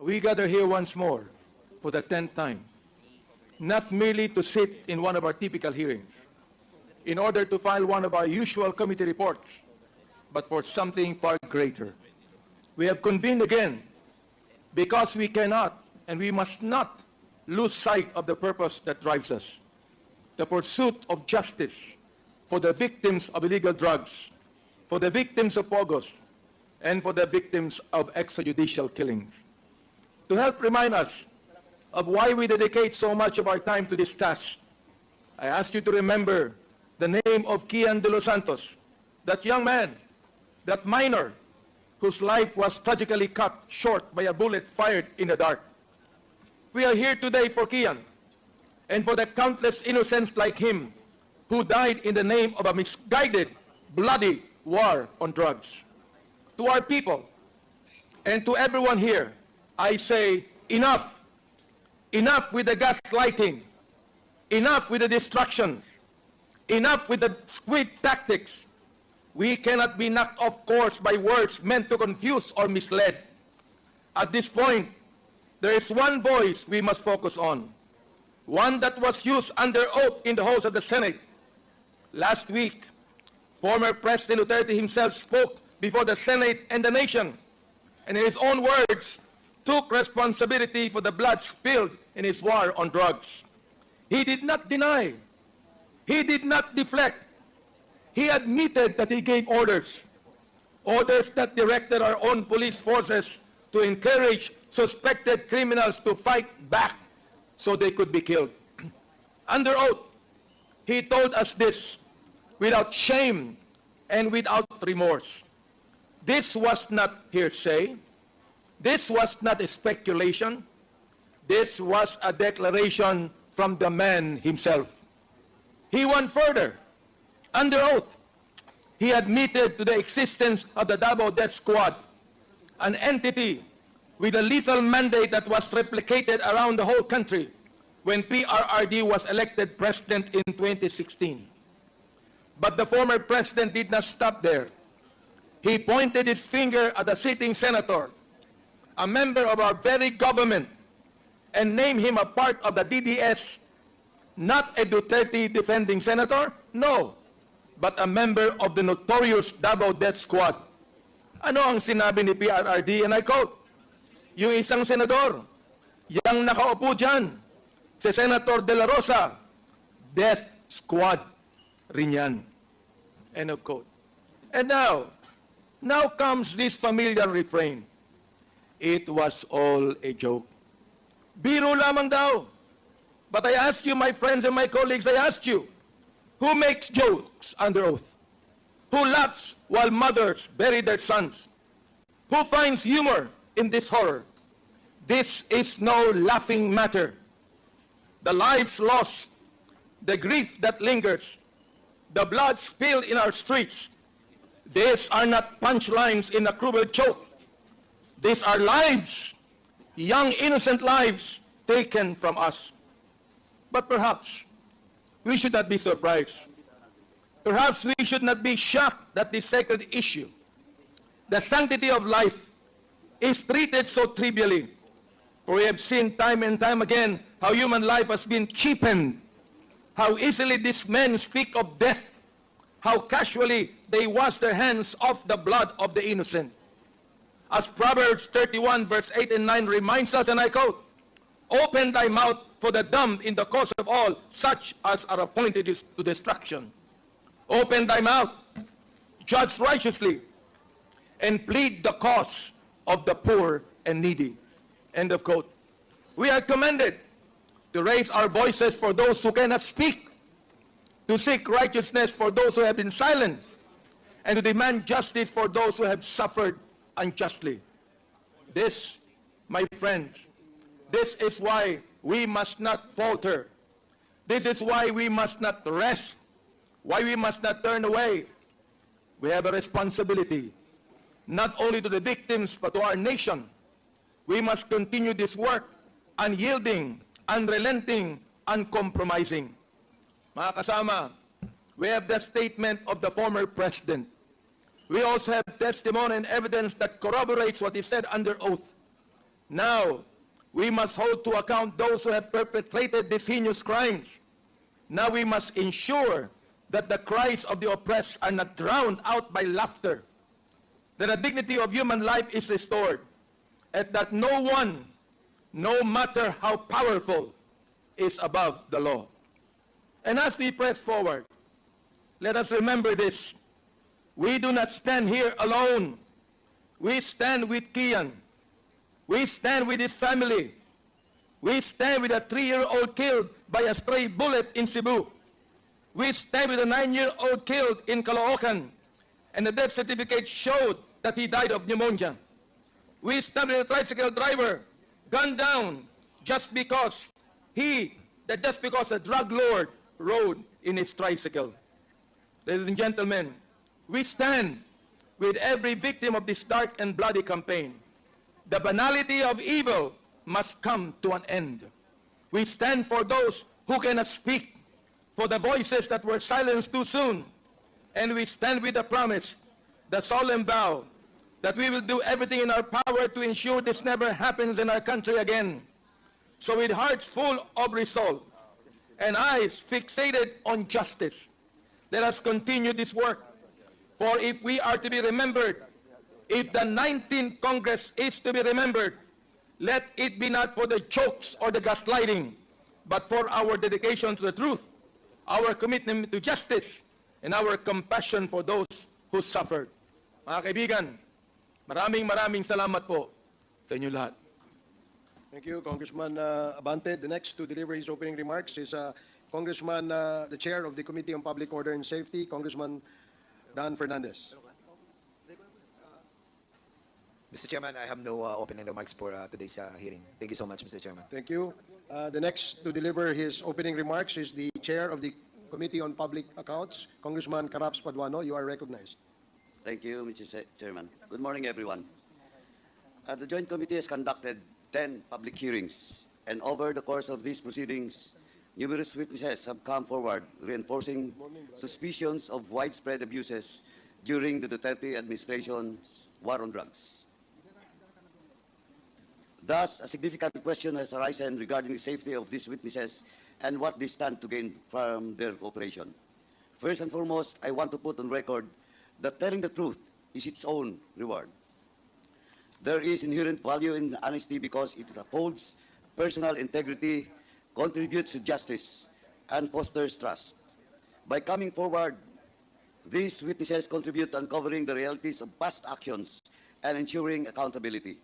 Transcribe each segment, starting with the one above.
we gather here once more for the 10th time, not merely to sit in one of our typical hearings, in order to file one of our usual committee reports, but for something far greater. We have convened again because we cannot and we must not lose sight of the purpose that drives us, the pursuit of justice for the victims of illegal drugs, for the victims of pogos, and for the victims of extrajudicial killings. To help remind us of why we dedicate so much of our time to this task, I ask you to remember the name of Kian de los Santos, that young man, that minor, whose life was tragically cut short by a bullet fired in the dark. We are here today for Kian and for the countless innocents like him who died in the name of a misguided, bloody war on drugs. To our people and to everyone here, I say enough. Enough with the gaslighting. Enough with the distractions. Enough with the squid tactics. We cannot be knocked off course by words meant to confuse or mislead. At this point, there is one voice we must focus on, one that was used under oath in the halls of the Senate. Last week, former President Duterte himself spoke before the Senate and the nation, and in his own words, took responsibility for the blood spilled in his war on drugs. He did not deny. He did not deflect. He admitted that he gave orders that directed our own police forces to encourage suspected criminals to fight back so they could be killed. Under oath, he told us this without shame and without remorse. This was not hearsay. This was not a speculation. This was a declaration from the man himself. He went further. Under oath, he admitted to the existence of the Davao Death Squad, an entity with a lethal mandate that was replicated around the whole country when PRRD was elected president in 2016. But the former president did not stop there. He pointed his finger at a sitting senator, a member of our very government, and named him a part of the DDS, not a Duterte defending senator, no, but a member of the notorious Davao Death Squad. Ano ang sinabi ni PRRD? And I quote, yung isang senador, yang nakaupo dyan, si Senator De La Rosa, Death Squad rin yan. End of quote. And now comes this familiar refrain. It was all a joke. Biro lamang daw. But I ask you, my friends and my colleagues, I ask you, who makes jokes under oath? Who laughs while mothers bury their sons? Who finds humor in this horror? This is no laughing matter. The lives lost, the grief that lingers, the blood spilled in our streets, these are not punchlines in a cruel joke. These are lives, young innocent lives taken from us. But perhaps we should not be surprised. Perhaps we should not be shocked that this sacred issue, the sanctity of life, is treated so trivially. For we have seen time and time again how human life has been cheapened, how easily these men speak of death, how casually they wash their hands off the blood of the innocent. As Proverbs 31 verse 8 and 9 reminds us, and I quote, "Open thy mouth for the dumb in the cause of all such as are appointed to destruction. Open thy mouth, judge righteously, and plead the cause of the poor and needy." End of quote. We are commanded to raise our voices for those who cannot speak, to seek righteousness for those who have been silenced, and to demand justice for those who have suffered unjustly. This, my friends, this is why we must not falter. This is why we must not rest, why we must not turn away. We have a responsibility, not only to the victims, but to our nation. We must continue this work, unyielding, unrelenting, uncompromising. Mga kasama, we have the statement of the former president. We also have testimony and evidence that corroborates what he said under oath. Now, we must hold to account those who have perpetrated these heinous crimes. Now we must ensure that the cries of the oppressed are not drowned out by laughter, that the dignity of human life is restored, and that no one, no matter how powerful, is above the law. And as we press forward, let us remember this. We do not stand here alone. We stand with Kian. We stand with his family. We stand with a 3-year-old killed by a stray bullet in Cebu. We stand with a 9-year-old killed in Caloocan, and the death certificate showed that he died of pneumonia. We stand with a tricycle driver gunned down just because a drug lord rode in his tricycle. Ladies and gentlemen, we stand with every victim of this dark and bloody campaign. The banality of evil must come to an end. We stand for those who cannot speak, for the voices that were silenced too soon. And we stand with the promise, the solemn vow, that we will do everything in our power to ensure this never happens in our country again. So with hearts full of resolve and eyes fixated on justice, let us continue this work. For if we are to be remembered, if the 19th Congress is to be remembered, let it be not for the jokes or the gaslighting, but for our dedication to the truth, our commitment to justice, and our compassion for those who suffered. Mga kaibigan, maraming salamat po sa inyo lahat. Thank you, Congressman Abante. The next to deliver his opening remarks is Congressman, the Chair of the Committee on Public Order and Safety, Congressman Dan Fernandez. Mr. Chairman, I have no opening remarks for today's hearing. Thank you so much, Mr. Chairman. Thank you. The next to deliver his opening remarks is the Chair of the Committee on Public Accounts, Congressman Paduano. You are recognized. Thank you, Mr. Chairman. Good morning, everyone. The Joint Committee has conducted 10 public hearings, and over the course of these proceedings, numerous witnesses have come forward, reinforcing suspicions of widespread abuses during the Duterte administration's war on drugs. Thus, a significant question has arisen regarding the safety of these witnesses and what they stand to gain from their cooperation. First and foremost, I want to put on record that telling the truth is its own reward. There is inherent value in honesty because it upholds personal integrity, contributes to justice, and fosters trust. By coming forward, these witnesses contribute to uncovering the realities of past actions and ensuring accountability.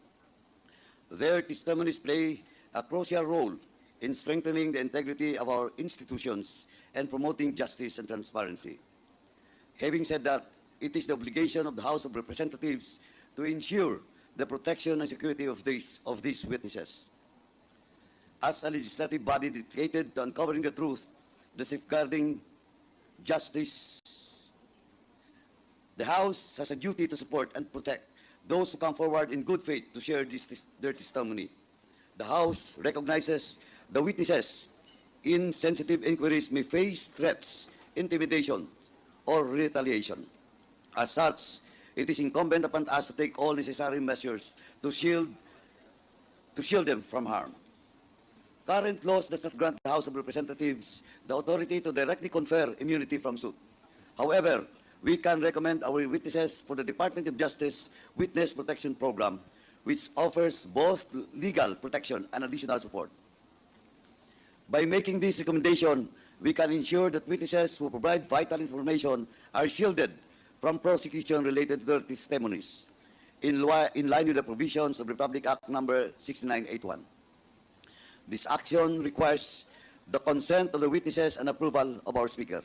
Their testimonies play a crucial role in strengthening the integrity of our institutions and promoting justice and transparency. Having said that, it is the obligation of the House of Representatives to ensure the protection and security of these witnesses. As a legislative body dedicated to uncovering the truth, the safeguarding justice, the House has a duty to support and protect those who come forward in good faith to share their testimony. The House recognizes the witnesses in sensitive inquiries may face threats, intimidation, or retaliation. As such, it is incumbent upon us to take all necessary measures to shield them from harm. Current laws does not grant the House of Representatives the authority to directly confer immunity from suit. However, we can recommend our witnesses for the Department of Justice Witness Protection Program, which offers both legal protection and additional support. By making this recommendation, we can ensure that witnesses who provide vital information are shielded from prosecution related to their testimonies, in line with the provisions of Republic Act number 6981. This action requires the consent of the witnesses and approval of our Speaker.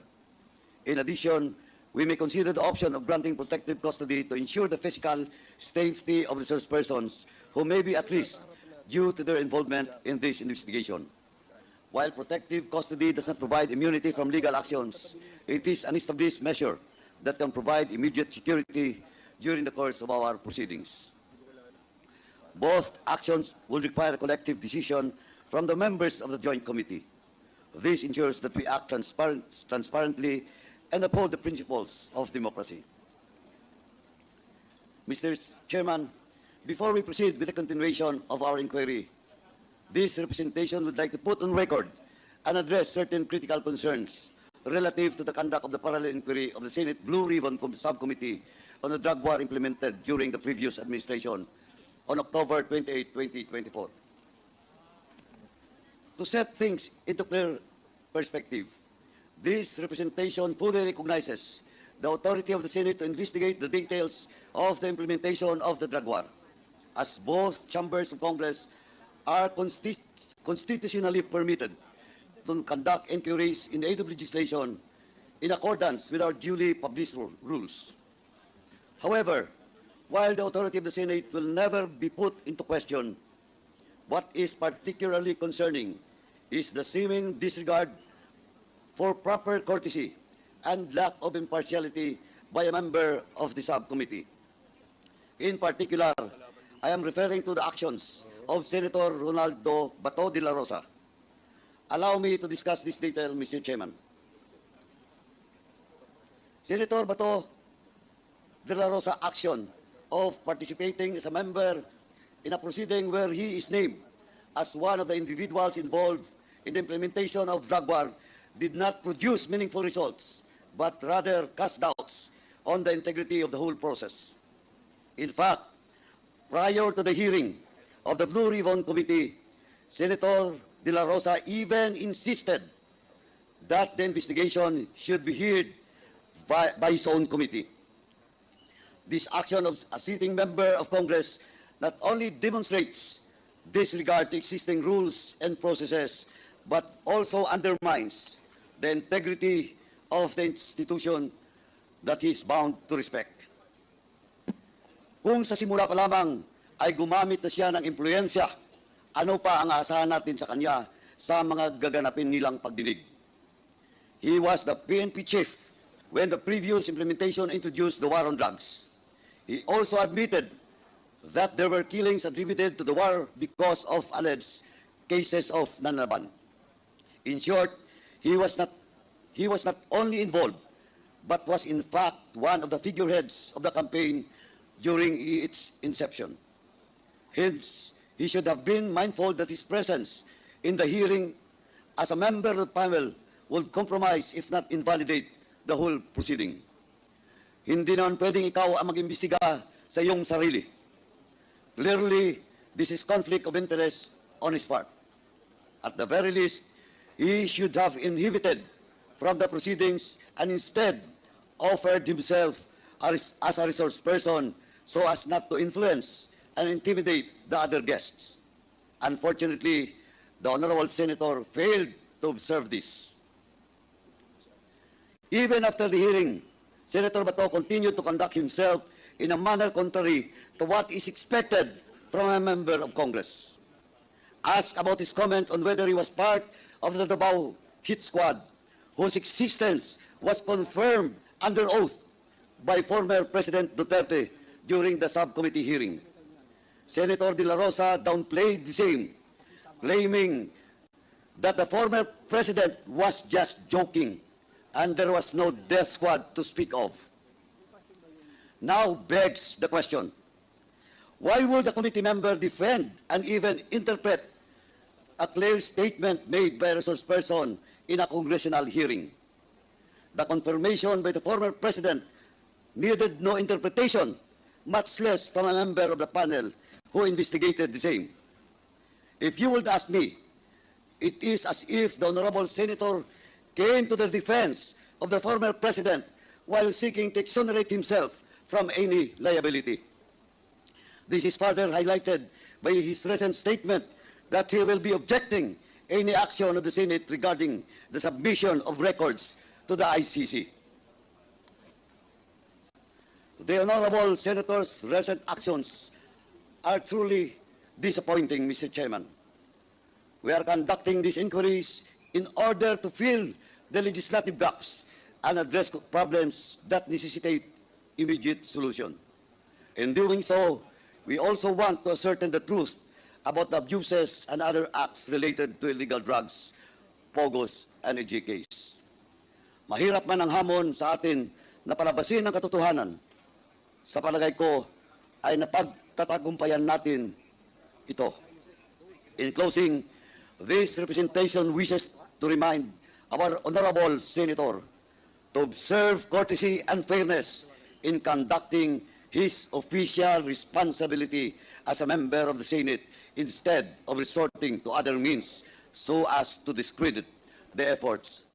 In addition, we may consider the option of granting protective custody to ensure the physical safety of the resource persons who may be at risk due to their involvement in this investigation. While protective custody does not provide immunity from legal actions, it is an established measure that can provide immediate security during the course of our proceedings. Both actions will require a collective decision from the members of the Joint Committee. This ensures that we act transparently and uphold the principles of democracy. Mr. Chairman, Before we proceed with the continuation of our inquiry, this representation would like to put on record and address certain critical concerns relative to the conduct of the parallel inquiry of the Senate Blue Ribbon Subcommittee on the drug war implemented during the previous administration on October 28, 2024. To set things into clear perspective, this representation fully recognizes the authority of the Senate to investigate the details of the implementation of the drug war, as both chambers of Congress are constitutionally permitted to conduct inquiries in aid of legislation in accordance with our duly published rules. However, while the authority of the Senate will never be put into question, what is particularly concerning is the seeming disregard for proper courtesy and lack of impartiality by a member of the subcommittee. In particular, I am referring to the actions of Senator Ronaldo Bato de la Rosa. Allow me to discuss this detail, Mr. Chairman. Senator Bato de la Rosa action of participating as a member in a proceeding where he is named as one of the individuals involved in the implementation of drug war did not produce meaningful results, but rather cast doubts on the integrity of the whole process. In fact, prior to the hearing of the Blue Ribbon Committee, Senator De La Rosa even insisted that the investigation should be heard by his own committee. This action of a sitting member of Congress not only demonstrates disregard to existing rules and processes, but also undermines the integrity of the institution that he is bound to respect. Kung sa simula pa lamang ay gumamit na siya ng impluensya, ano pa ang aasahan natin sa kanya sa mga gaganapin nilang pagdinig? He was the PNP chief when the previous implementation introduced the war on drugs. He also admitted that there were killings attributed to the war because of alleged cases of nanlaban. In short, he was not only involved, but was in fact one of the figureheads of the campaign during its inception. Hence, he should have been mindful that his presence in the hearing as a member of the panel would compromise, if not invalidate, the whole proceeding. Hindi naman pwedeng ikaw ang mag-imbestiga sa iyong sarili. Clearly, this is conflict of interest on his part. At the very least, he should have inhibited from the proceedings and instead offered himself as a resource person so as not to influence and intimidate the other guests. Unfortunately, the Honorable Senator failed to observe this. Even after the hearing, Senator Bato continued to conduct himself in a manner contrary to what is expected from a member of Congress. Asked about his comment on whether he was part of the Davao hit squad, whose existence was confirmed under oath by former President Duterte during the subcommittee hearing, Senator De La Rosa downplayed the same, claiming that the former president was just joking and there was no death squad to speak of. Now begs the question, why would the committee member defend and even interpret a clear statement made by a resource person in a congressional hearing? The confirmation by the former president needed no interpretation, much less from a member of the panel who investigated the same. If you would ask me, it is as if the Honorable Senator came to the defense of the former president while seeking to exonerate himself from any liability. This is further highlighted by his recent statement that he will be objecting any action of the Senate regarding the submission of records to the ICC. The Honorable Senator's recent actions are truly disappointing, Mr. Chairman. We are conducting these inquiries in order to fill the legislative gaps and address problems that necessitate immediate solution. In doing so, we also want to ascertain the truth about the abuses and other acts related to illegal drugs, POGOs, and EJKs. Mahirap man ang hamon sa atin na palabasin ang katotohanan. Sa palagay ko ay tatagumpayan natin ito. In closing, this representation wishes to remind our honorable senator to observe courtesy and fairness in conducting his official responsibility as a member of the Senate instead of resorting to other means so as to discredit the efforts